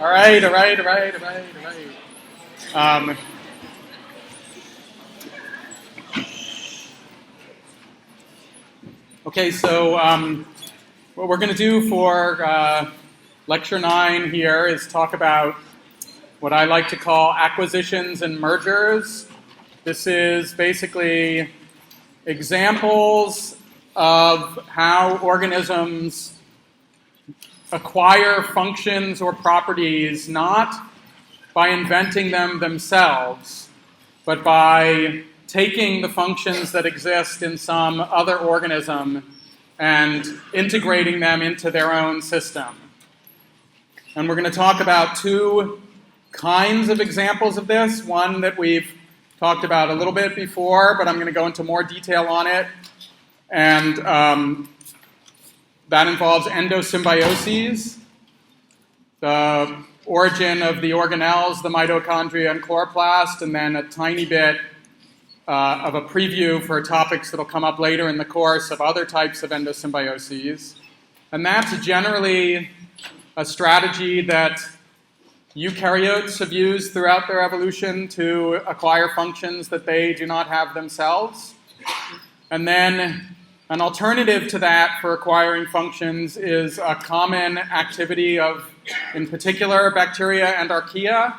All right. Okay, so what we're going to do for Lecture 9 here is talk about what I like to call acquisitions and mergers. This is basically examples of how organisms acquire functions or properties not by inventing them themselves, but by taking the functions that exist in some other organism and integrating them into their own system. And we're going to talk about two kinds of examples of this. One that we've talked about a little bit before, but I'm going to go into more detail on it. And that involves endosymbiosis, the origin of the organelles, the mitochondria and chloroplast, and then a tiny bit of a preview for topics that will come up later in the course of other types of endosymbiosis. And that's generally a strategy that eukaryotes have used throughout their evolution to acquire functions that they do not have themselves. And then an alternative to that for acquiring functions is a common activity of, in particular, bacteria and archaea.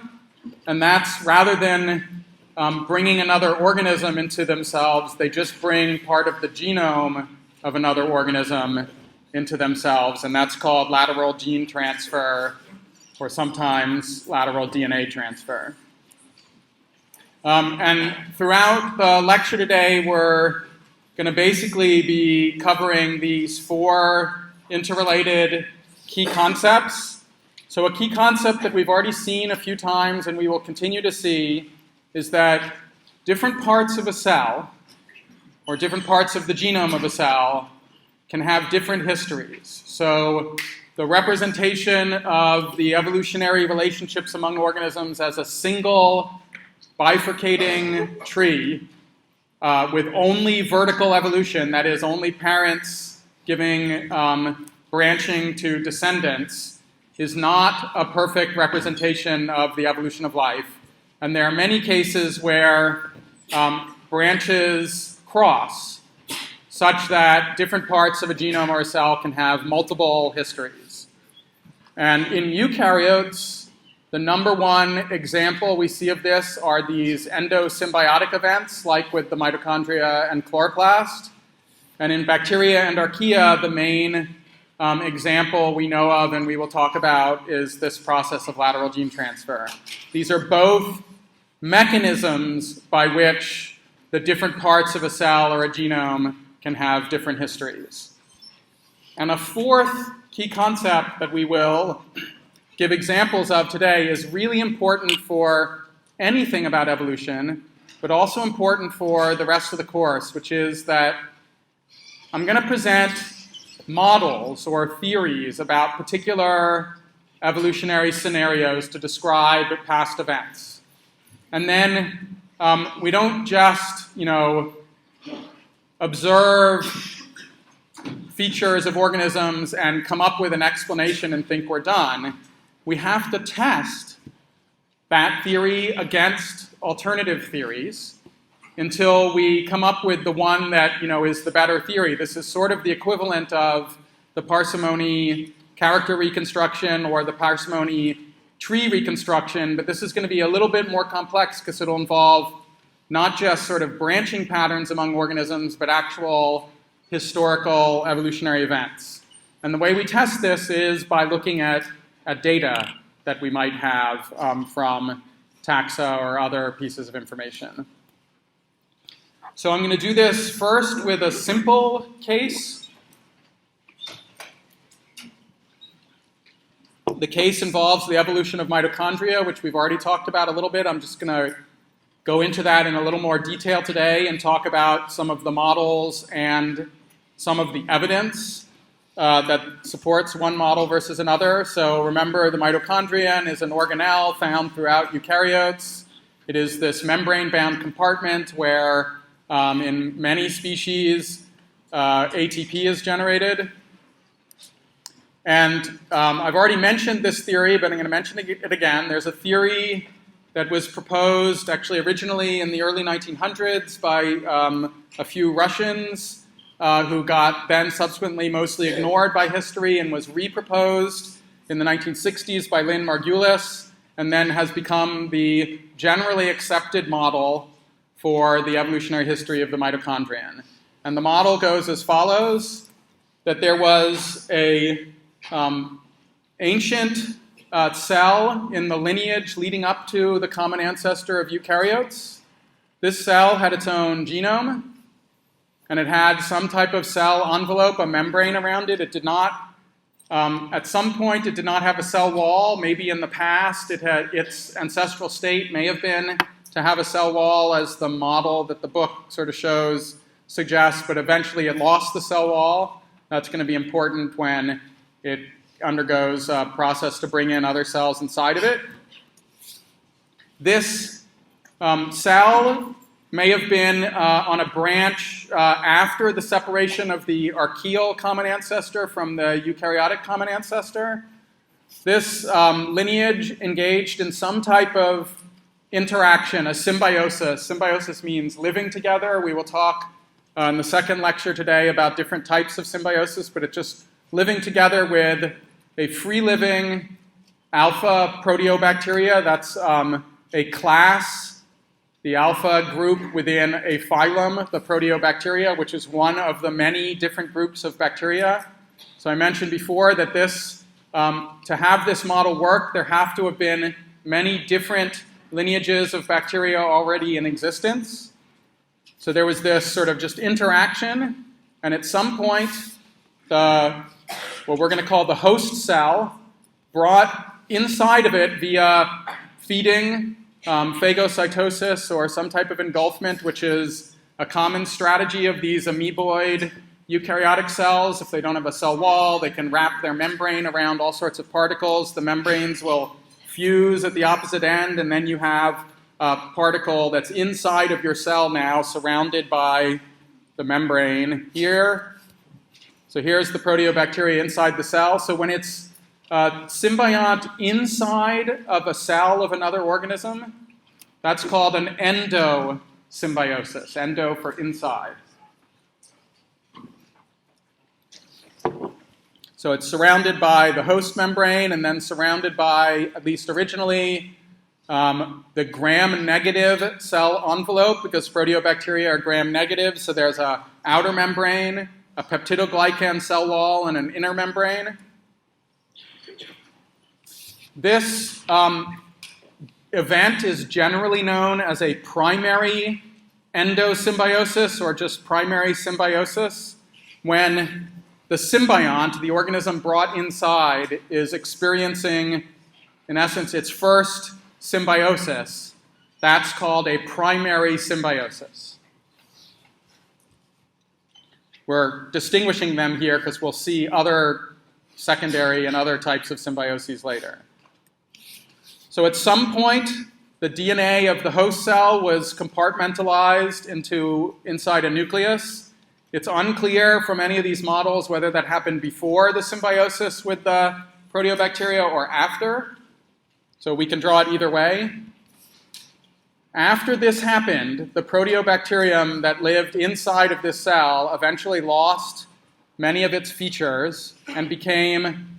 And that's rather than bringing another organism into themselves, they just bring part of the genome of another organism into themselves. And that's called lateral gene transfer, or sometimes lateral DNA transfer. And throughout the lecture today, we're going to basically be covering these four interrelated key concepts. So a key concept that we've already seen a few times and we will continue to see is that different parts of a cell, or different parts of the genome of a cell, can have different histories. So the representation of the evolutionary relationships among organisms as a single bifurcating tree with only vertical evolution, that is, only parents giving branching to descendants, is not a perfect representation of the evolution of life. And there are many cases where branches cross, such that different parts of a genome or a cell can have multiple histories. And in eukaryotes, the number one example we see of this are these endosymbiotic events, like with the mitochondria and chloroplast. And in bacteria and archaea, the main example we know of and we will talk about is this process of lateral gene transfer. These are both mechanisms by which the different parts of a cell or a genome can have different histories. And a fourth key concept that we will give examples of today is really important for anything about evolution, but also important for the rest of the course, which is that I'm going to present models or theories about particular evolutionary scenarios to describe past events. And then we don't just, observe features of organisms and come up with an explanation and think we're done. We have to test that theory against alternative theories until we come up with the one that, is the better theory. This is sort of the equivalent of the parsimony character reconstruction or the parsimony tree reconstruction, but this is going to be a little bit more complex because it'll involve not just sort of branching patterns among organisms, but actual historical evolutionary events. And the way we test this is by looking at data that we might have from taxa or other pieces of information. So I'm going to do this first with a simple case. The case involves the evolution of mitochondria, which we've already talked about a little bit. I'm just going to go into that in a little more detail today and talk about some of the models and some of the evidence that supports one model versus another. So remember, the mitochondrion is an organelle found throughout eukaryotes. It is this membrane-bound compartment where in many species ATP is generated. And I've already mentioned this theory, but I'm going to mention it again. There's a theory that was proposed actually originally in the early 1900s by a few Russians who got then subsequently mostly ignored by history and was reproposed in the 1960s by Lynn Margulis, and then has become the generally accepted model for the evolutionary history of the mitochondrion. And the model goes as follows, that there was a ancient cell in the lineage leading up to the common ancestor of eukaryotes. This cell had its own genome, and it had some type of cell envelope, a membrane around it. It did not, at some point, it did not have a cell wall. Maybe in the past, its ancestral state may have been to have a cell wall, as the model that the book sort of shows suggests, but eventually it lost the cell wall. That's going to be important when it undergoes a process to bring in other cells inside of it. This cell may have been on a branch after the separation of the archaeal common ancestor from the eukaryotic common ancestor. This lineage engaged in some type of interaction, a symbiosis. Symbiosis means living together. We will talk in the second lecture today about different types of symbiosis, but it's just living together with a free-living alpha proteobacteria. That's a class, the alpha group within a phylum, the Proteobacteria, which is one of the many different groups of bacteria. So I mentioned before that this, to have this model work, there have to have been many different lineages of bacteria already in existence. So there was this sort of just interaction, and at some point, what we're going to call the host cell brought inside of it via feeding, phagocytosis, or some type of engulfment, which is a common strategy of these amoeboid eukaryotic cells. If they don't have a cell wall, they can wrap their membrane around all sorts of particles. The membranes will fuse at the opposite end, and then you have a particle that's inside of your cell now, surrounded by the membrane here. So here's the proteobacteria inside the cell. So when it's symbiont inside of a cell of another organism, that's called an endosymbiosis. Endo for inside. So it's surrounded by the host membrane and then surrounded by, at least originally, the gram-negative cell envelope, because proteobacteria are gram-negative, so there's an outer membrane, a peptidoglycan cell wall, and an inner membrane. This event is generally known as a primary endosymbiosis, or just primary symbiosis, when the symbiont, the organism brought inside, is experiencing, in essence, its first symbiosis. That's called a primary symbiosis. We're distinguishing them here because we'll see other secondary and other types of symbioses later. So at some point, the DNA of the host cell was compartmentalized inside a nucleus. It's unclear from any of these models whether that happened before the symbiosis with the proteobacteria or after. So we can draw it either way. After this happened, the proteobacterium that lived inside of this cell eventually lost many of its features and became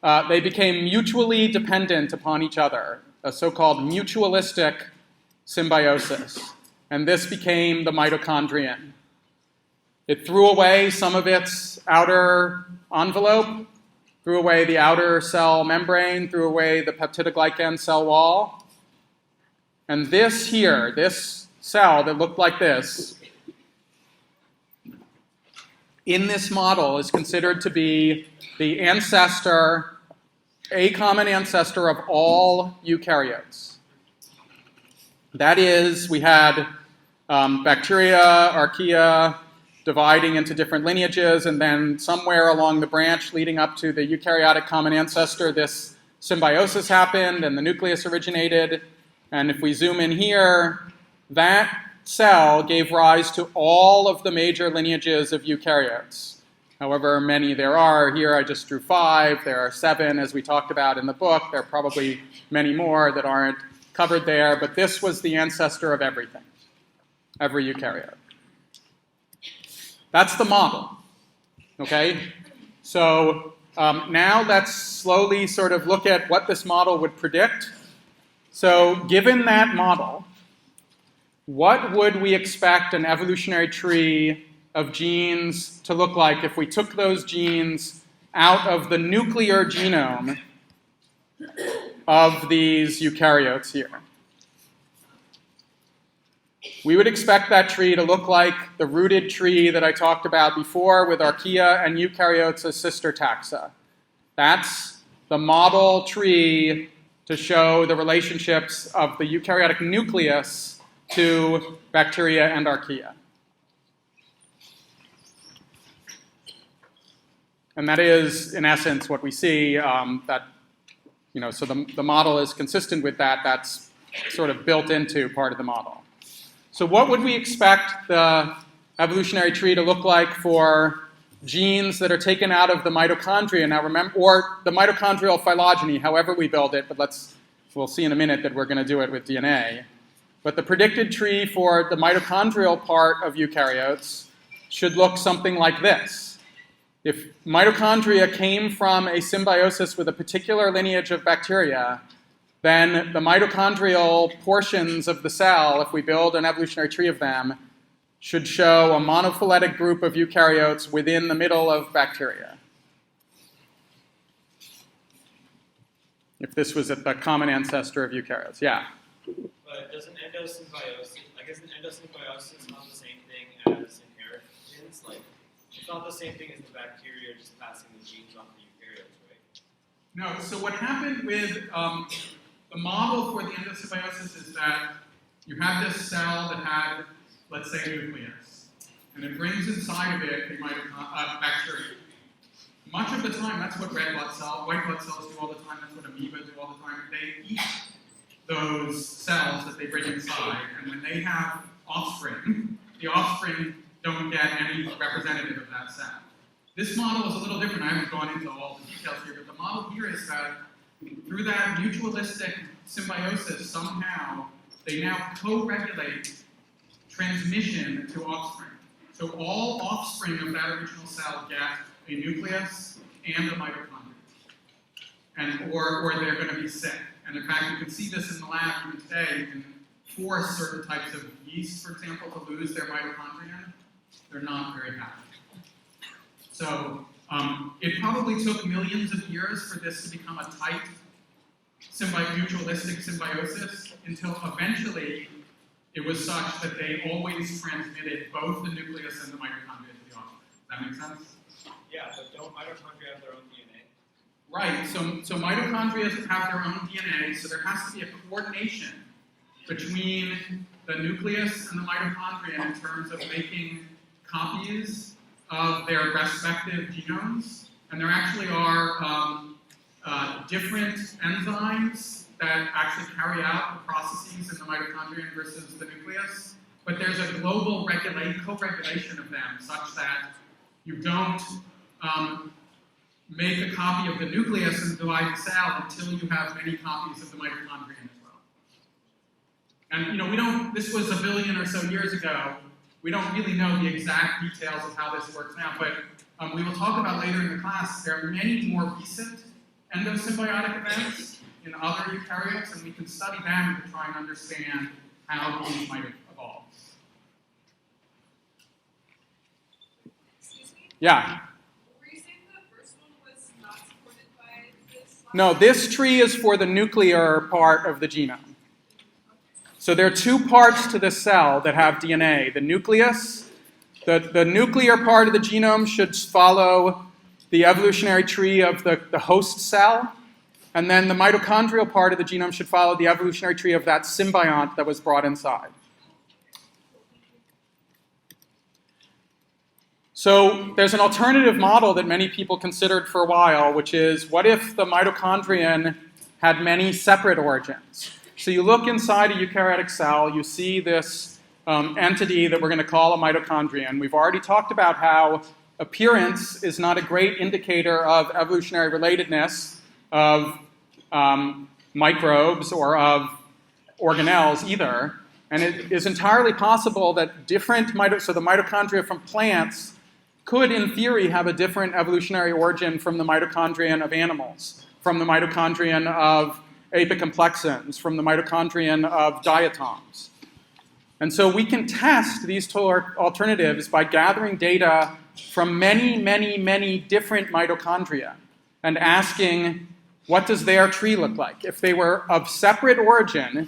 mutually dependent upon each other, a so-called mutualistic symbiosis. And this became the mitochondrion. It threw away some of its outer envelope, threw away the outer cell membrane, threw away the peptidoglycan cell wall. And this here, this cell that looked like this, in this model is considered to be the ancestor, a common ancestor of all eukaryotes. That is, we had bacteria, archaea, dividing into different lineages, and then somewhere along the branch leading up to the eukaryotic common ancestor, this symbiosis happened and the nucleus originated. And if we zoom in here, that cell gave rise to all of the major lineages of eukaryotes. however many there are. Here I just drew 5. There are 7, as we talked about in the book. There are probably many more that aren't covered there, but this was the ancestor of everything, every eukaryote. That's the model, okay? So now let's slowly sort of look at what this model would predict. So given that model, what would we expect an evolutionary tree of genes to look like if we took those genes out of the nuclear genome of these eukaryotes here? We would expect that tree to look like the rooted tree that I talked about before with archaea and eukaryotes as sister taxa. That's the model tree to show the relationships of the eukaryotic nucleus to bacteria and archaea. And that is, in essence, what we see. So the model is consistent with that. That's sort of built into part of the model. So what would we expect the evolutionary tree to look like for genes that are taken out of the mitochondria? Now remember, or the mitochondrial phylogeny, however we build it, but we'll see in a minute that we're going to do it with DNA. But the predicted tree for the mitochondrial part of eukaryotes should look something like this. If mitochondria came from a symbiosis with a particular lineage of bacteria, then the mitochondrial portions of the cell, if we build an evolutionary tree of them, should show a monophyletic group of eukaryotes within the middle of bacteria. If this was the common ancestor of eukaryotes, yeah? But doesn't endosymbiosis, isn't endosymbiosis not the same thing as inheritance? Like, it's not the same thing as the bacteria just passing the genes on to eukaryotes, right? No, so what happened with the model for the endosymbiosis is that you have this cell that had, let's say, a nucleus, and it brings inside of it a bacteria. Much of the time, that's what white blood cells do all the time, that's what amoeba do all the time. They eat those cells that they bring inside, and when they have offspring, the offspring don't get any representative of that cell. This model is a little different. I haven't gone into all the details here, but the model here is that through that mutualistic symbiosis, somehow, they now co-regulate transmission to offspring. So all offspring of that original cell get a nucleus and a mitochondria. Or they're going to be sick. And in fact, you can see this in the lab even today. You can force certain types of yeast, for example, to lose their mitochondria. They're not very happy. So it probably took millions of years for this to become a tight mutualistic symbiosis until eventually it was such that they always transmitted both the nucleus and the mitochondria to the offspring. Does that make sense? Yeah, but don't mitochondria have their own DNA? Right, so mitochondria have their own DNA, so there has to be a coordination between the nucleus and the mitochondria in terms of making copies of their respective genomes. And there actually are different enzymes that actually carry out the processes in the mitochondria versus the nucleus. But there's a global co-regulation of them such that you don't make a copy of the nucleus and divide the cell until you have many copies of the mitochondria as well. And this was a billion or so years ago. We don't really know the exact details of how this works now, but we will talk about later in the class. There are many more recent endosymbiotic events in other eukaryotes, and we can study them to try and understand how these might have evolved. Excuse me? Yeah? Were you saying the first one was not supported by this? No, this tree is for the nuclear part of the genome. So there are two parts to the cell that have DNA. The nucleus, the nuclear part of the genome should follow the evolutionary tree of the host cell, and then the mitochondrial part of the genome should follow the evolutionary tree of that symbiont that was brought inside. So there's an alternative model that many people considered for a while, which is, what if the mitochondrion had many separate origins? So you look inside a eukaryotic cell, you see this entity that we're going to call a mitochondrion. We've already talked about how appearance is not a great indicator of evolutionary relatedness of microbes or of organelles either. And it is entirely possible that different so the mitochondria from plants could, in theory, have a different evolutionary origin from the mitochondrion of animals, from the mitochondrion of apicomplexans, from the mitochondrion of diatoms. And so we can test these two alternatives by gathering data from many, many, many different mitochondria and asking, what does their tree look like? If they were of separate origin,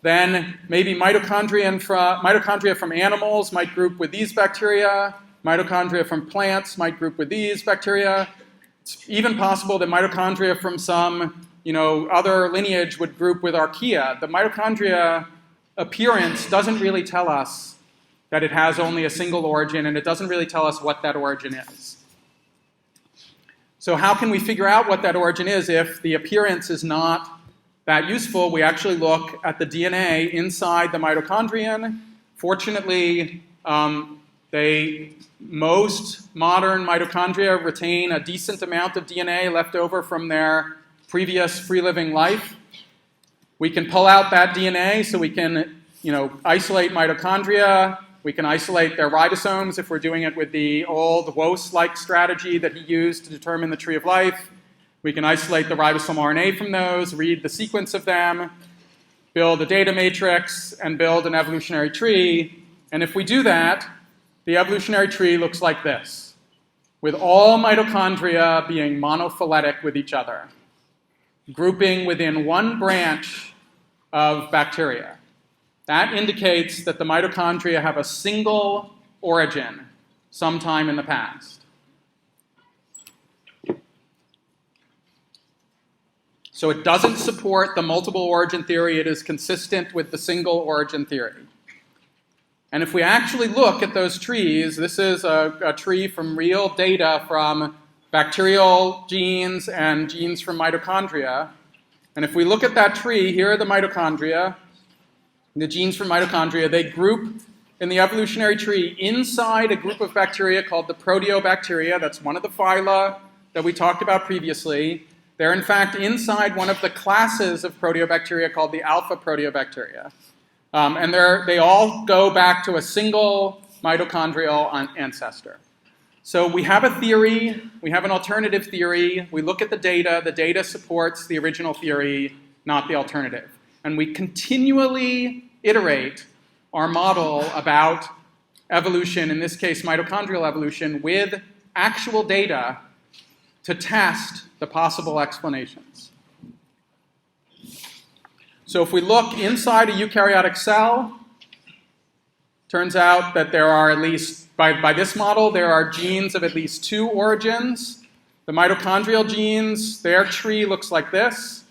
then maybe mitochondria from animals might group with these bacteria, mitochondria from plants might group with these bacteria. It's even possible that mitochondria from some other lineage would group with archaea. The mitochondria appearance doesn't really tell us that it has only a single origin, and it doesn't really tell us what that origin is. So how can we figure out what that origin is if the appearance is not that useful? We actually look at the DNA inside the mitochondrion. Fortunately, most modern mitochondria retain a decent amount of DNA left over from their previous free-living life. We can pull out that DNA so we can isolate mitochondria. We can isolate their ribosomes if we're doing it with the old Woese-like strategy that he used to determine the tree of life. We can isolate the ribosomal RNA from those, read the sequence of them, build a data matrix, and build an evolutionary tree. And if we do that, the evolutionary tree looks like this, with all mitochondria being monophyletic with each other, grouping within one branch of bacteria. That indicates that the mitochondria have a single origin sometime in the past. So it doesn't support the multiple origin theory. It is consistent with the single origin theory. And if we actually look at those trees, this is a tree from real data from bacterial genes and genes from mitochondria. And if we look at that tree, here are the mitochondria, the genes from mitochondria. They group in the evolutionary tree inside a group of bacteria called the Proteobacteria. That's one of the phyla that we talked about previously. They're in fact inside one of the classes of Proteobacteria called the alpha Proteobacteria. And they all go back to a single mitochondrial ancestor. So we have a theory, we have an alternative theory, we look at the data supports the original theory, not the alternative. And we continually iterate our model about evolution, in this case mitochondrial evolution, with actual data to test the possible explanations. So if we look inside a eukaryotic cell, turns out that there are at least, by this model, there are genes of at least two origins. The mitochondrial genes, their tree looks like this.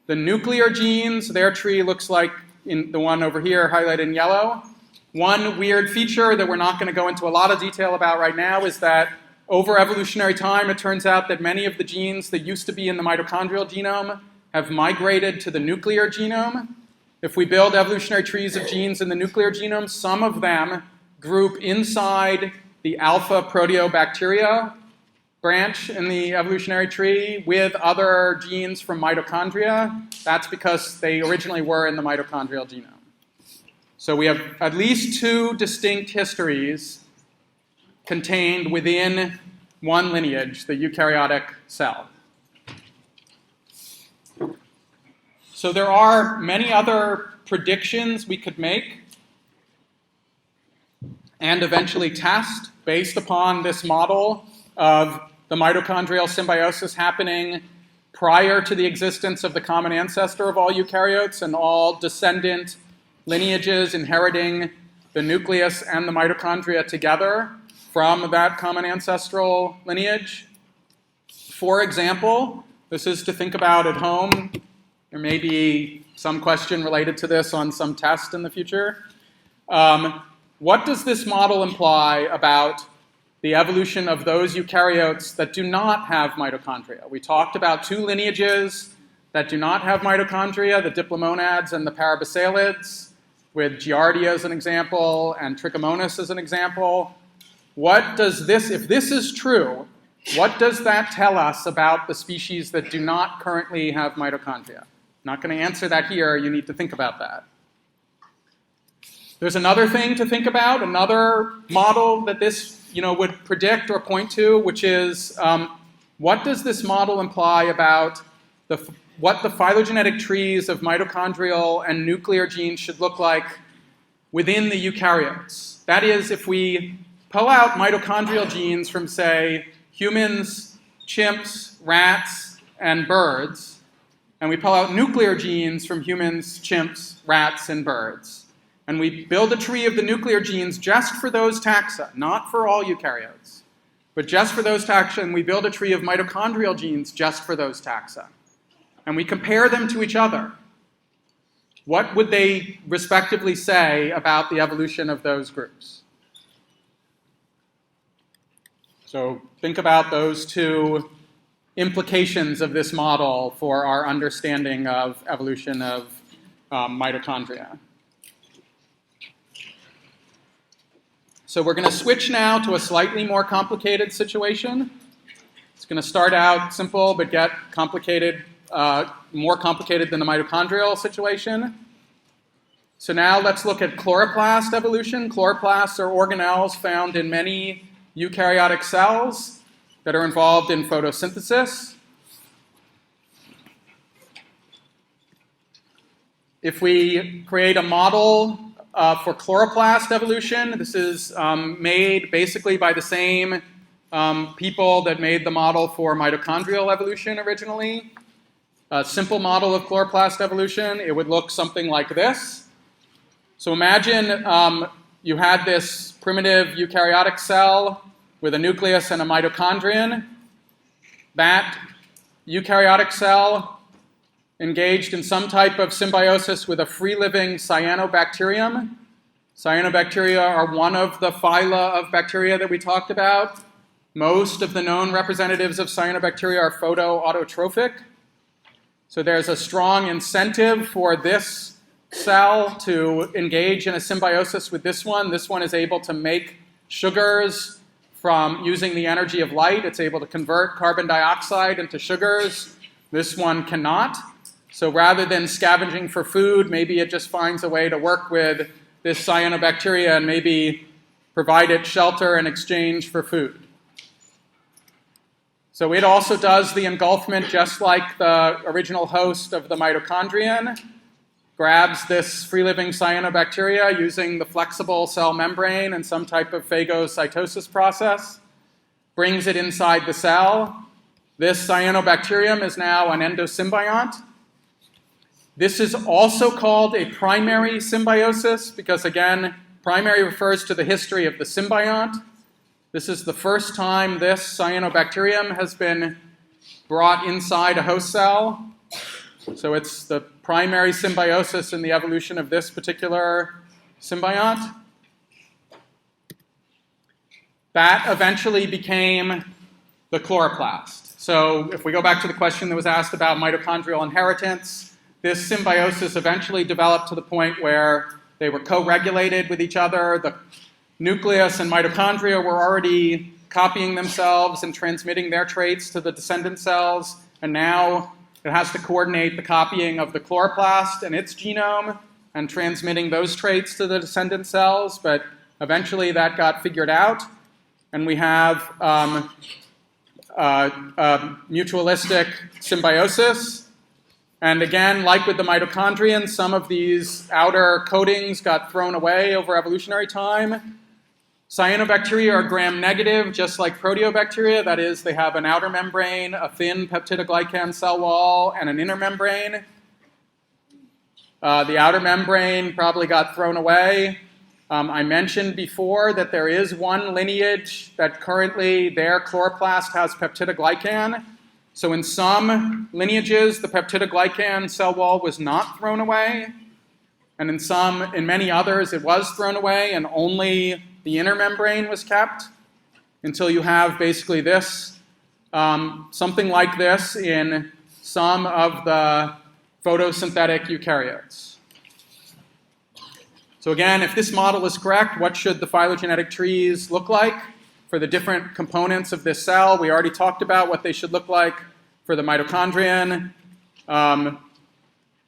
The nuclear genes, their tree looks like in the one over here highlighted in yellow. One weird feature that we're not going to go into a lot of detail about right now is that over evolutionary time, it turns out that many of the genes that used to be in the mitochondrial genome have migrated to the nuclear genome. If we build evolutionary trees of genes in the nuclear genome, some of them group inside the alpha Proteobacteria branch in the evolutionary tree with other genes from mitochondria. That's because they originally were in the mitochondrial genome. So we have at least two distinct histories contained within one lineage, the eukaryotic cell. So there are many other predictions we could make and eventually test based upon this model of the mitochondrial symbiosis happening prior to the existence of the common ancestor of all eukaryotes and all descendant lineages inheriting the nucleus and the mitochondria together from that common ancestral lineage. For example, this is to think about at home. There may be some question related to this on some test in the future. What does this model imply about the evolution of those eukaryotes that do not have mitochondria? We talked about two lineages that do not have mitochondria, the diplomonads and the parabasalids, with Giardia as an example and Trichomonas as an example. What does this, if this is true, what does that tell us about the species that do not currently have mitochondria? Not going to answer that here. You need to think about that. There's another thing to think about, another model that this would predict or point to, which is what does this model imply about what the phylogenetic trees of mitochondrial and nuclear genes should look like within the eukaryotes? That is, if we pull out mitochondrial genes from, say, humans, chimps, rats, and birds, and we pull out nuclear genes from humans, chimps, rats, and birds, and we build a tree of the nuclear genes just for those taxa, not for all eukaryotes, but just for those taxa, and we build a tree of mitochondrial genes just for those taxa, and we compare them to each other, what would they respectively say about the evolution of those groups? So think about those two implications of this model for our understanding of evolution of mitochondria. So we're going to switch now to a slightly more complicated situation. It's going to start out simple but get complicated, more complicated than the mitochondrial situation. So now let's look at chloroplast evolution. Chloroplasts are organelles found in many eukaryotic cells that are involved in photosynthesis. If we create a model for chloroplast evolution, this is made basically by the same people that made the model for mitochondrial evolution originally. A simple model of chloroplast evolution, it would look something like this. So imagine you had this primitive eukaryotic cell with a nucleus and a mitochondrion. That eukaryotic cell engaged in some type of symbiosis with a free-living cyanobacterium. Cyanobacteria are one of the phyla of bacteria that we talked about. Most of the known representatives of cyanobacteria are photoautotrophic. So there's a strong incentive for this cell to engage in a symbiosis with this one. This one is able to make sugars from using the energy of light. It's able to convert carbon dioxide into sugars. This one cannot. So rather than scavenging for food, maybe it just finds a way to work with this cyanobacteria and maybe provide it shelter in exchange for food. So it also does the engulfment just like the original host of the mitochondrion. Grabs this free-living cyanobacteria using the flexible cell membrane and some type of phagocytosis process, brings it inside the cell. This cyanobacterium is now an endosymbiont. This is also called a primary symbiosis because, again, primary refers to the history of the symbiont. This is the first time this cyanobacterium has been brought inside a host cell. So it's the primary symbiosis in the evolution of this particular symbiont. That eventually became the chloroplast. So if we go back to the question that was asked about mitochondrial inheritance, this symbiosis eventually developed to the point where they were co-regulated with each other. The nucleus and mitochondria were already copying themselves and transmitting their traits to the descendant cells, and now it has to coordinate the copying of the chloroplast and its genome and transmitting those traits to the descendant cells, but eventually that got figured out, and we have mutualistic symbiosis. And again, like with the mitochondrion, some of these outer coatings got thrown away over evolutionary time. Cyanobacteria are gram-negative, just like proteobacteria. That is, they have an outer membrane, a thin peptidoglycan cell wall, and an inner membrane. The outer membrane probably got thrown away. I mentioned before that there is one lineage that currently their chloroplast has peptidoglycan. So in some lineages, the peptidoglycan cell wall was not thrown away. And in many others, it was thrown away, and only the inner membrane was kept until you have basically this, something like this in some of the photosynthetic eukaryotes. So again, if this model is correct, what should the phylogenetic trees look like? for the different components of this cell. We already talked about what they should look like for the mitochondrion.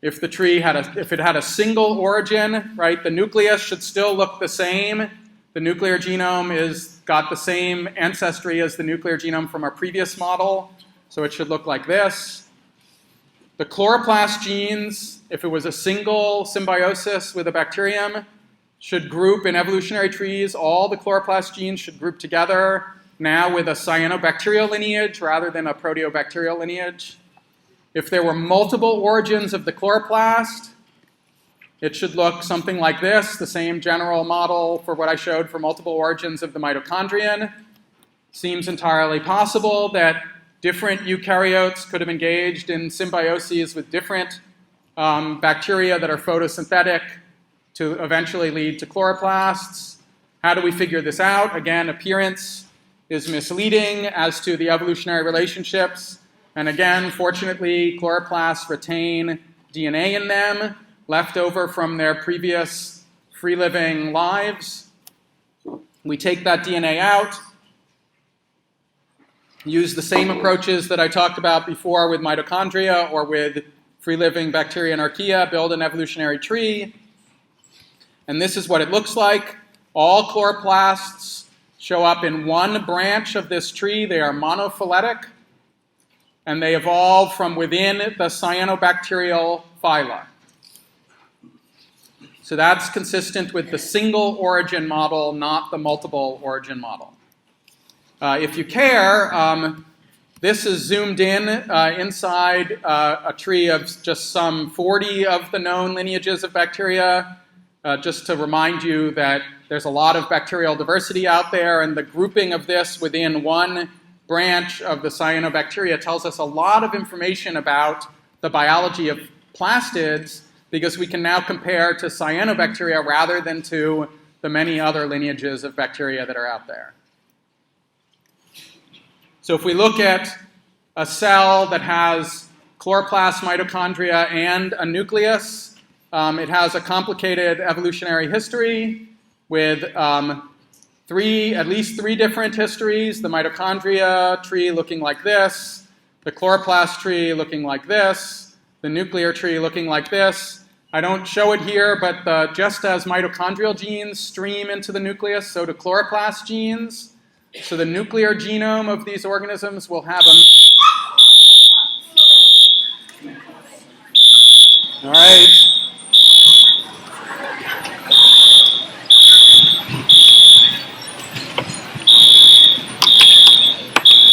If the tree if it had a single origin, right, the nucleus should still look the same. The nuclear genome got the same ancestry as the nuclear genome from our previous model, so it should look like this. The chloroplast genes, if it was a single symbiosis with a bacterium, should group in evolutionary trees. All the chloroplast genes should group together now with a cyanobacterial lineage rather than a proteobacterial lineage. If there were multiple origins of the chloroplast, it should look something like this, the same general model for what I showed for multiple origins of the mitochondrion. Seems entirely possible that different eukaryotes could have engaged in symbioses with different bacteria that are photosynthetic to eventually lead to chloroplasts. How do we figure this out? Again, appearance is misleading as to the evolutionary relationships. And again, fortunately, chloroplasts retain DNA in them, left over from their previous free-living lives. We take that DNA out, use the same approaches that I talked about before with mitochondria or with free-living bacteria and archaea, build an evolutionary tree. And this is what it looks like. All chloroplasts show up in one branch of this tree. They are monophyletic, and they evolve from within the cyanobacterial phyla. So that's consistent with the single origin model, not the multiple origin model. If you care, this is zoomed in inside a tree of just some 40 of the known lineages of bacteria, just to remind you that there's a lot of bacterial diversity out there, and the grouping of this within one branch of the cyanobacteria tells us a lot of information about the biology of plastids, because we can now compare to cyanobacteria rather than to the many other lineages of bacteria that are out there. So if we look at a cell that has chloroplast, mitochondria, and a nucleus, it has a complicated evolutionary history with at least three different histories. The mitochondria tree looking like this, the chloroplast tree looking like this, the nuclear tree looking like this. I don't show it here, but just as mitochondrial genes stream into the nucleus, so do chloroplast genes. So the nuclear genome of these organisms will have a... All right.